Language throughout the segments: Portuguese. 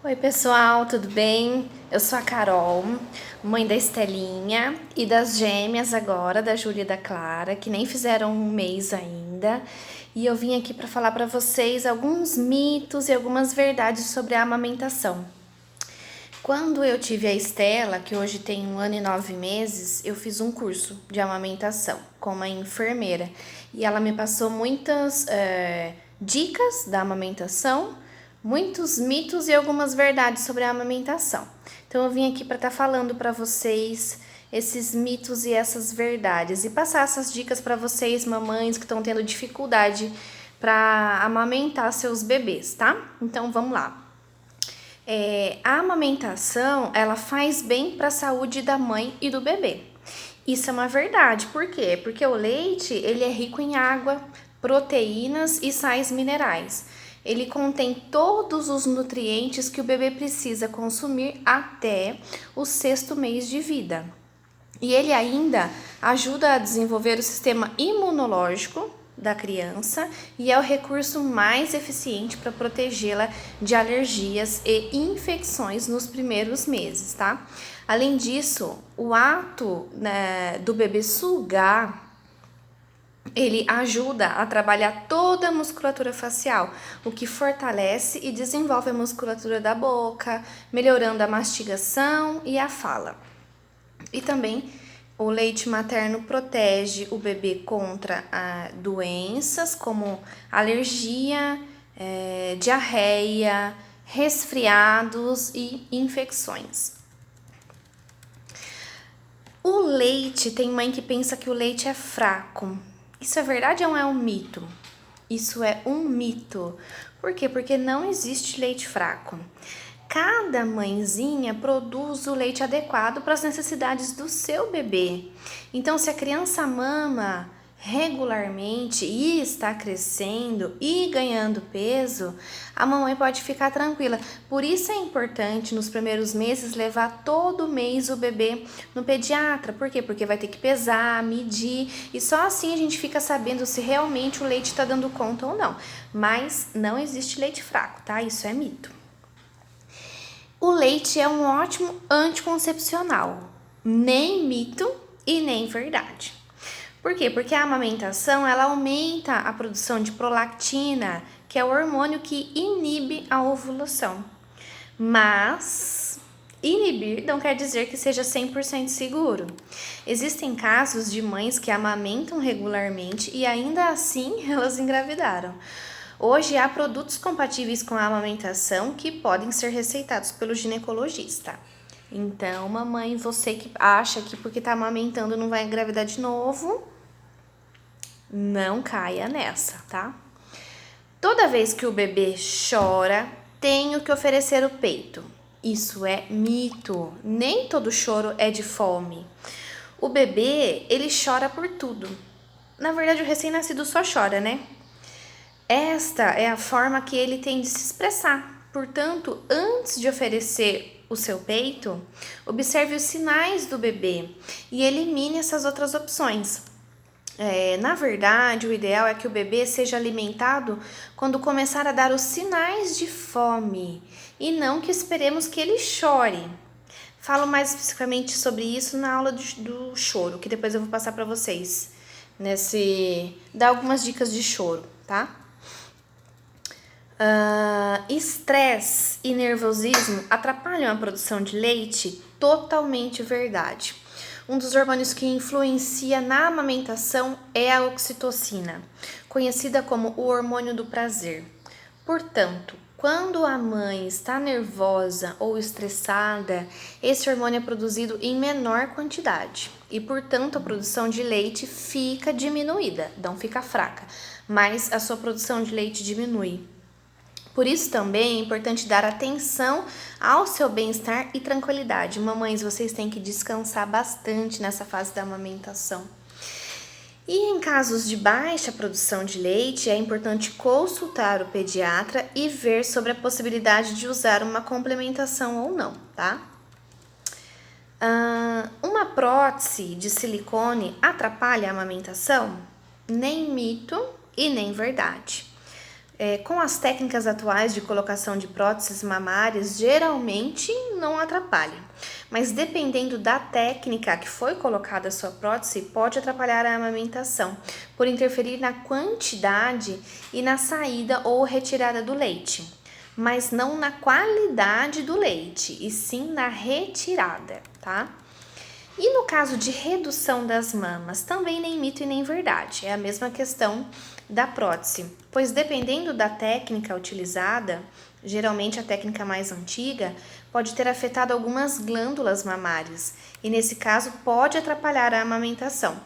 Oi pessoal, tudo bem? Eu sou a Carol, mãe da Estelinha e das gêmeas agora, da Júlia e da Clara, que nem fizeram um mês ainda. E eu vim aqui para falar para vocês alguns mitos e algumas verdades sobre a amamentação. Quando eu tive a Estela, que hoje tem 1 ano e 9 meses, eu fiz um curso de amamentação com uma enfermeira. E ela me passou muitas dicas da amamentação, muitos mitos e algumas verdades sobre a amamentação. Então eu vim aqui para estar falando para vocês esses mitos e essas verdades e passar essas dicas para vocês, mamães que estão tendo dificuldade para amamentar seus bebês, tá? Então vamos lá. A amamentação, ela faz bem para a saúde da mãe e do bebê. Isso é uma verdade. Por quê? Porque o leite, ele é rico em água, proteínas e sais minerais. Ele contém todos os nutrientes que o bebê precisa consumir até o 6º mês de vida. E ele ainda ajuda a desenvolver o sistema imunológico da criança e é o recurso mais eficiente para protegê-la de alergias e infecções nos primeiros meses, tá? Além disso, o ato, né, do bebê sugar, ele ajuda a trabalhar toda a musculatura facial, o que fortalece e desenvolve a musculatura da boca, melhorando a mastigação e a fala. E também o leite materno protege o bebê contra doenças como alergia, diarreia, resfriados e infecções. O leite, tem mãe que pensa que o leite é fraco. Isso é verdade ou é um mito? Isso é um mito. Por quê? Porque não existe leite fraco. Cada mãezinha produz o leite adequado para as necessidades do seu bebê. Então, se a criança mama regularmente e está crescendo e ganhando peso, a mamãe pode ficar tranquila. Por isso é importante nos primeiros meses levar todo mês o bebê no pediatra. Por quê? Porque vai ter que pesar, medir e só assim a gente fica sabendo se realmente o leite está dando conta ou não. Mas não existe leite fraco, tá? Isso é mito. O leite é um ótimo anticoncepcional, nem mito e nem verdade. Por quê? Porque a amamentação ela aumenta a produção de prolactina, que é o hormônio que inibe a ovulação. Mas inibir não quer dizer que seja 100% seguro. Existem casos de mães que amamentam regularmente e ainda assim elas engravidaram. Hoje há produtos compatíveis com a amamentação que podem ser receitados pelo ginecologista. Então, mamãe, você que acha que porque tá amamentando não vai engravidar de novo, não caia nessa, tá? Toda vez que o bebê chora, tenho que oferecer o peito. Isso é mito. Nem todo choro é de fome. O bebê, ele chora por tudo. Na verdade, o recém-nascido só chora, né? Esta é a forma que ele tem de se expressar. Portanto, antes de oferecer o seu peito, observe os sinais do bebê e elimine essas outras opções. Na verdade, o ideal é que o bebê seja alimentado quando começar a dar os sinais de fome e não que esperemos que ele chore. Falo mais especificamente sobre isso na aula do choro, que depois eu vou passar para vocês. Dar algumas dicas de choro, tá? Estresse e nervosismo atrapalham a produção de leite? Totalmente verdade. Um dos hormônios que influencia na amamentação é a oxitocina, conhecida como o hormônio do prazer. Portanto, quando a mãe está nervosa ou estressada, esse hormônio é produzido em menor quantidade e, portanto, a produção de leite fica diminuída, não fica fraca, mas a sua produção de leite diminui. Por isso também é importante dar atenção ao seu bem-estar e tranquilidade. Mamães, vocês têm que descansar bastante nessa fase da amamentação. E em casos de baixa produção de leite, é importante consultar o pediatra e ver sobre a possibilidade de usar uma complementação ou não, tá? Uma prótese de silicone atrapalha a amamentação? Nem mito e nem verdade. Com as técnicas atuais de colocação de próteses mamárias, geralmente não atrapalha. Mas dependendo da técnica que foi colocada a sua prótese, pode atrapalhar a amamentação, por interferir na quantidade e na saída ou retirada do leite, mas não na qualidade do leite, e sim na retirada, tá? E no caso de redução das mamas, também nem mito e nem verdade, é a mesma questão da prótese, pois dependendo da técnica utilizada, geralmente a técnica mais antiga, pode ter afetado algumas glândulas mamárias e nesse caso pode atrapalhar a amamentação.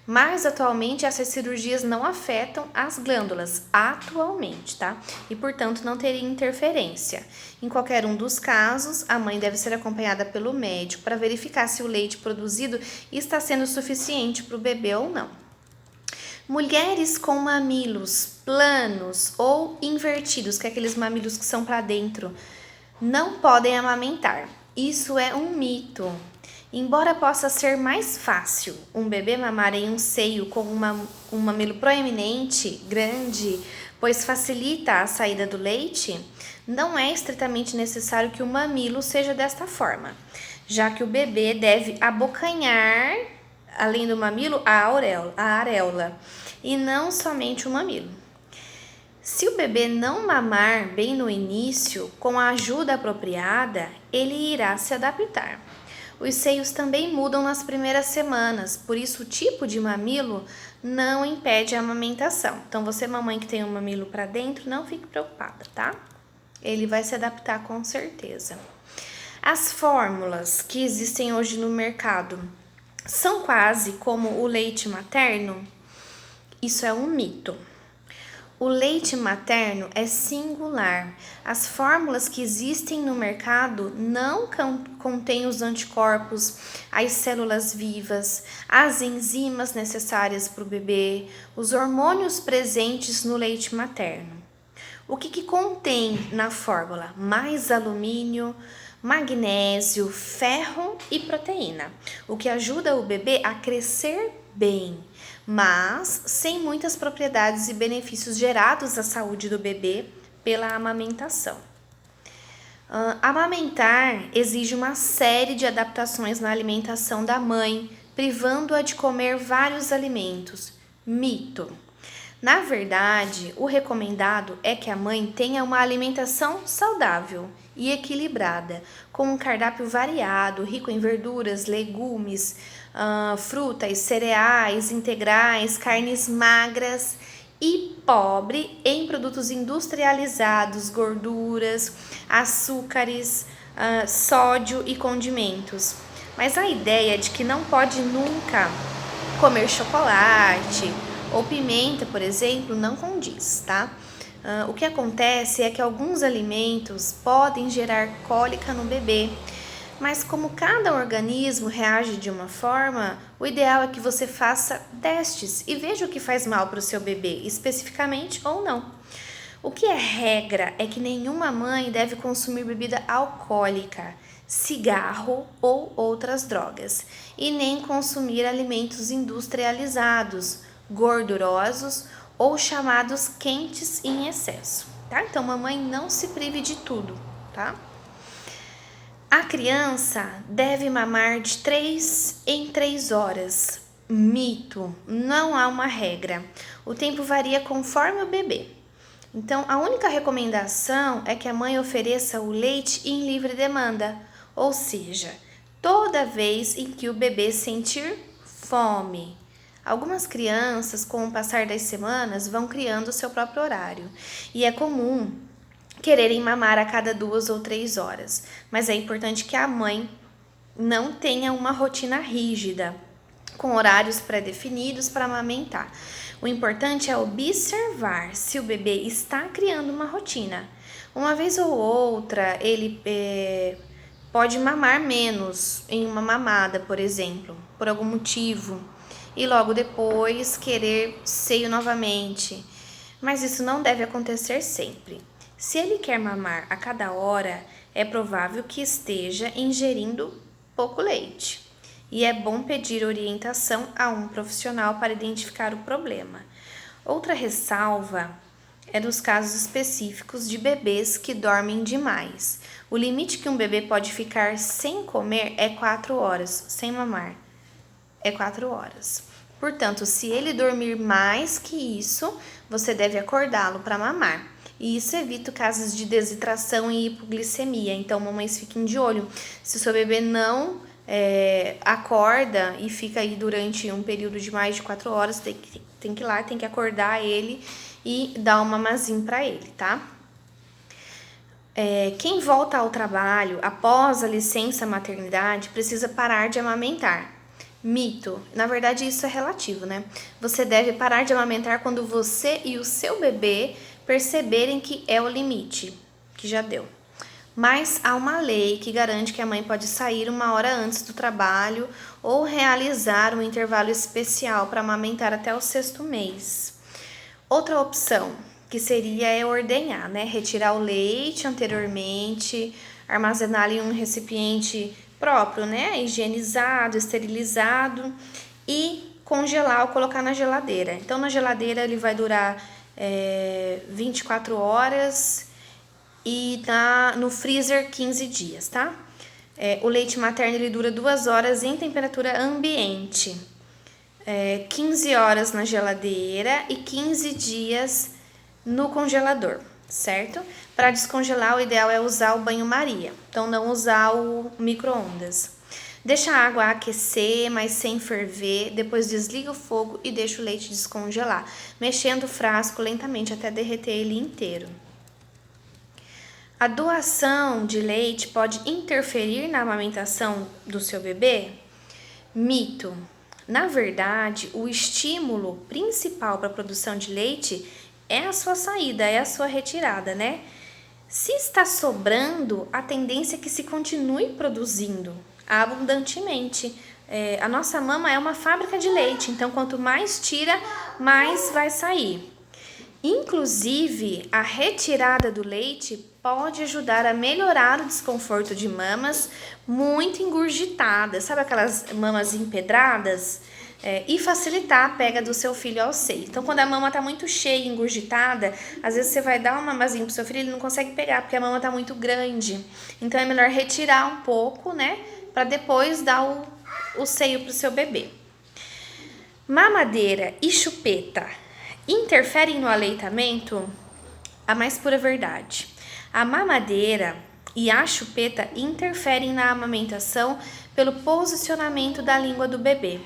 Mas atualmente essas cirurgias não afetam as glândulas, atualmente, tá? E portanto não teria interferência. Em qualquer um dos casos, a mãe deve ser acompanhada pelo médico para verificar se o leite produzido está sendo suficiente para o bebê ou não. Mulheres com mamilos planos ou invertidos, que é aqueles mamilos que são para dentro, não podem amamentar. Isso é um mito. Embora possa ser mais fácil um bebê mamar em um seio com um mamilo proeminente, grande, pois facilita a saída do leite, não é estritamente necessário que o mamilo seja desta forma, já que o bebê deve abocanhar, além do mamilo, a areola, e não somente o mamilo. Se o bebê não mamar bem no início, com a ajuda apropriada, ele irá se adaptar. Os seios também mudam nas primeiras semanas, por isso o tipo de mamilo não impede a amamentação. Então, você, mamãe que tem um mamilo para dentro, não fique preocupada, tá? Ele vai se adaptar com certeza. As fórmulas que existem hoje no mercado são quase como o leite materno? Isso é um mito. O leite materno é singular. As fórmulas que existem no mercado não contêm os anticorpos, as células vivas, as enzimas necessárias para o bebê, os hormônios presentes no leite materno. O que contém na fórmula? Mais alumínio, magnésio, ferro e proteína, o que ajuda o bebê a crescer bem, mas sem muitas propriedades e benefícios gerados à saúde do bebê pela amamentação. Amamentar exige uma série de adaptações na alimentação da mãe, privando-a de comer vários alimentos. Mito. Na verdade, o recomendado é que a mãe tenha uma alimentação saudável e equilibrada, com um cardápio variado, rico em verduras, legumes, frutas, cereais integrais, carnes magras e pobre em produtos industrializados, gorduras, açúcares, sódio e condimentos. Mas a ideia de que não pode nunca comer chocolate ou pimenta, por exemplo, não condiz, tá? O que acontece é que alguns alimentos podem gerar cólica no bebê, mas como cada organismo reage de uma forma, o ideal é que você faça testes e veja o que faz mal para o seu bebê, especificamente ou não. O que é regra é que nenhuma mãe deve consumir bebida alcoólica, cigarro ou outras drogas, e nem consumir alimentos industrializados, gordurosos ou chamados quentes em excesso, tá? Então, mamãe, não se prive de tudo, tá? A criança deve mamar de 3 em 3 horas. Mito, não há uma regra. O tempo varia conforme o bebê. Então, a única recomendação é que a mãe ofereça o leite em livre demanda, ou seja, toda vez em que o bebê sentir fome. Algumas crianças, com o passar das semanas, vão criando o seu próprio horário, e é comum quererem mamar a cada 2 ou 3 horas, mas é importante que a mãe não tenha uma rotina rígida, com horários pré-definidos para amamentar. O importante é observar se o bebê está criando uma rotina. Uma vez ou outra, ele pode mamar menos em uma mamada, por exemplo, por algum motivo, e logo depois querer seio novamente. Mas isso não deve acontecer sempre. Se ele quer mamar a cada hora, é provável que esteja ingerindo pouco leite. E é bom pedir orientação a um profissional para identificar o problema. Outra ressalva é dos casos específicos de bebês que dormem demais. O limite que um bebê pode ficar sem comer é 4 horas, sem mamar. É 4 horas. Portanto, se ele dormir mais que isso, você deve acordá-lo para mamar. E isso evita casos de desidratação e hipoglicemia. Então, mamães, fiquem de olho. Se o seu bebê não acorda e fica aí durante um período de mais de 4 horas, tem que ir lá, tem que acordar ele e dar um mamazinho para ele, tá? Quem volta ao trabalho após a licença maternidade precisa parar de amamentar. Mito. Na verdade, isso é relativo, né? Você deve parar de amamentar quando você e o seu bebê perceberem que é o limite, que já deu. Mas há uma lei que garante que a mãe pode sair 1 hora antes do trabalho ou realizar um intervalo especial para amamentar até o 6º mês. Outra opção que seria ordenhar, né? Retirar o leite anteriormente, armazená-lo em um recipiente próprio, né? Higienizado, esterilizado e congelar ou colocar na geladeira. Então, na geladeira ele vai durar 24 horas e no freezer 15 dias, tá? O leite materno ele dura 2 horas em temperatura ambiente, 15 horas na geladeira e 15 dias no congelador, certo? Para descongelar, o ideal é usar o banho-maria, então não usar o micro-ondas. Deixa a água aquecer, mas sem ferver, depois desliga o fogo e deixa o leite descongelar, mexendo o frasco lentamente até derreter ele inteiro. A doação de leite pode interferir na amamentação do seu bebê? Mito. Na verdade, o estímulo principal para a produção de leite é a sua saída, é a sua retirada, né? Se está sobrando, a tendência é que se continue produzindo abundantemente. A nossa mama é uma fábrica de leite, então quanto mais tira, mais vai sair. Inclusive, a retirada do leite pode ajudar a melhorar o desconforto de mamas muito engurgitadas, sabe aquelas mamas empedradas? E facilitar a pega do seu filho ao seio. Então, quando a mama está muito cheia e engurgitada, às vezes você vai dar um mamazinho pro seu filho e ele não consegue pegar, porque a mama está muito grande. Então, é melhor retirar um pouco, né? Para depois dar o seio pro seu bebê. Mamadeira e chupeta interferem no aleitamento? A mais pura verdade. A mamadeira e a chupeta interferem na amamentação pelo posicionamento da língua do bebê.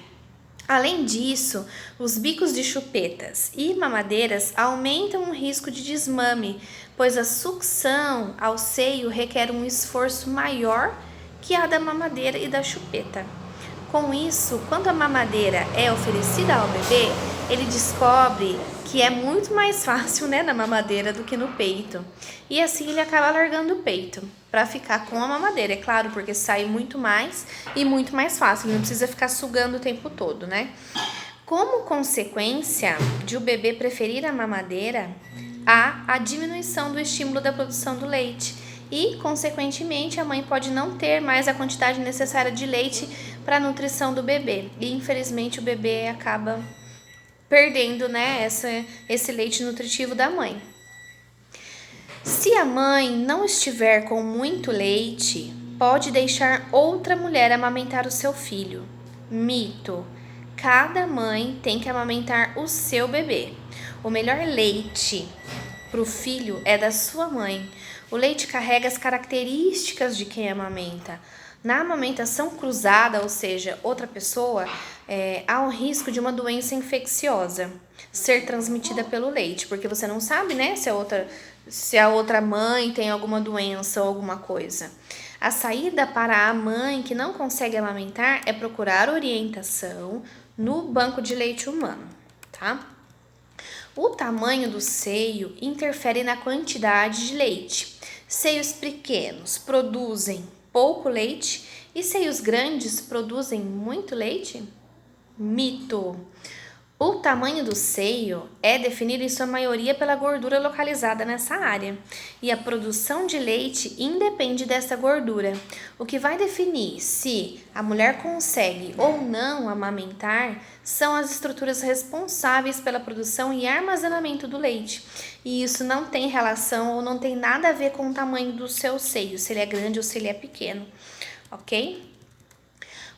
Além disso, os bicos de chupetas e mamadeiras aumentam o risco de desmame, pois a sucção ao seio requer um esforço maior que a da mamadeira e da chupeta. Com isso, quando a mamadeira é oferecida ao bebê, ele descobre que é muito mais fácil, né, na mamadeira do que no peito. E assim ele acaba largando o peito para ficar com a mamadeira, é claro, porque sai muito mais e muito mais fácil, ele não precisa ficar sugando o tempo todo, né? Como consequência de o bebê preferir a mamadeira, há a diminuição do estímulo da produção do leite e, consequentemente, a mãe pode não ter mais a quantidade necessária de leite para a nutrição do bebê. E, infelizmente, o bebê acaba perdendo, né, esse leite nutritivo da mãe. Se a mãe não estiver com muito leite, pode deixar outra mulher amamentar o seu filho. Mito. Cada mãe tem que amamentar o seu bebê. O melhor leite para o filho é da sua mãe. O leite carrega as características de quem amamenta. Na amamentação cruzada, ou seja, outra pessoa, há o risco de uma doença infecciosa ser transmitida pelo leite, porque você não sabe, né, se a outra mãe tem alguma doença ou alguma coisa. A saída para a mãe que não consegue amamentar é procurar orientação no banco de leite humano, tá? O tamanho do seio interfere na quantidade de leite. Seios pequenos produzem pouco leite e seios grandes produzem muito leite? Mito. O tamanho do seio é definido em sua maioria pela gordura localizada nessa área, e a produção de leite independe dessa gordura. O que vai definir se a mulher consegue ou não amamentar são as estruturas responsáveis pela produção e armazenamento do leite. E isso não tem relação ou não tem nada a ver com o tamanho do seu seio, se ele é grande ou se ele é pequeno, ok?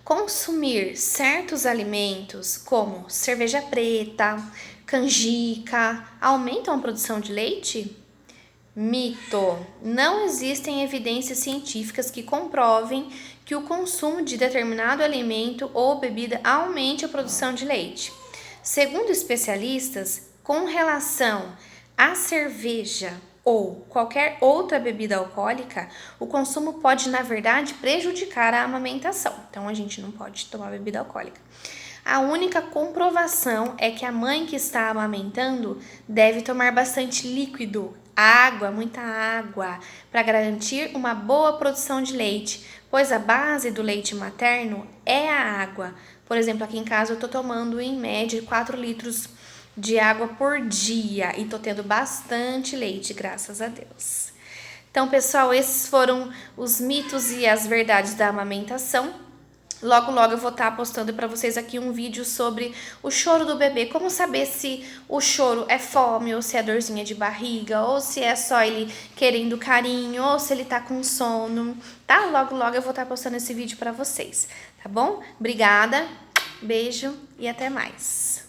Consumir certos alimentos, como cerveja preta, canjica, aumentam a produção de leite? Mito: não existem evidências científicas que comprovem que o consumo de determinado alimento ou bebida aumente a produção de leite. Segundo especialistas, com relação à cerveja ou qualquer outra bebida alcoólica, o consumo pode, na verdade, prejudicar a amamentação. Então, a gente não pode tomar bebida alcoólica. A única comprovação é que a mãe que está amamentando deve tomar bastante líquido, água, muita água, para garantir uma boa produção de leite, pois a base do leite materno é a água. Por exemplo, aqui em casa eu estou tomando em média 4 litros de água por dia e tô tendo bastante leite, graças a Deus. Então, pessoal, esses foram os mitos e as verdades da amamentação. Logo, logo eu vou estar postando para vocês aqui um vídeo sobre o choro do bebê, como saber se o choro é fome, ou se é dorzinha de barriga, ou se é só ele querendo carinho, ou se ele tá com sono, tá? Logo, logo eu vou estar postando esse vídeo para vocês, tá bom? Obrigada, beijo e até mais.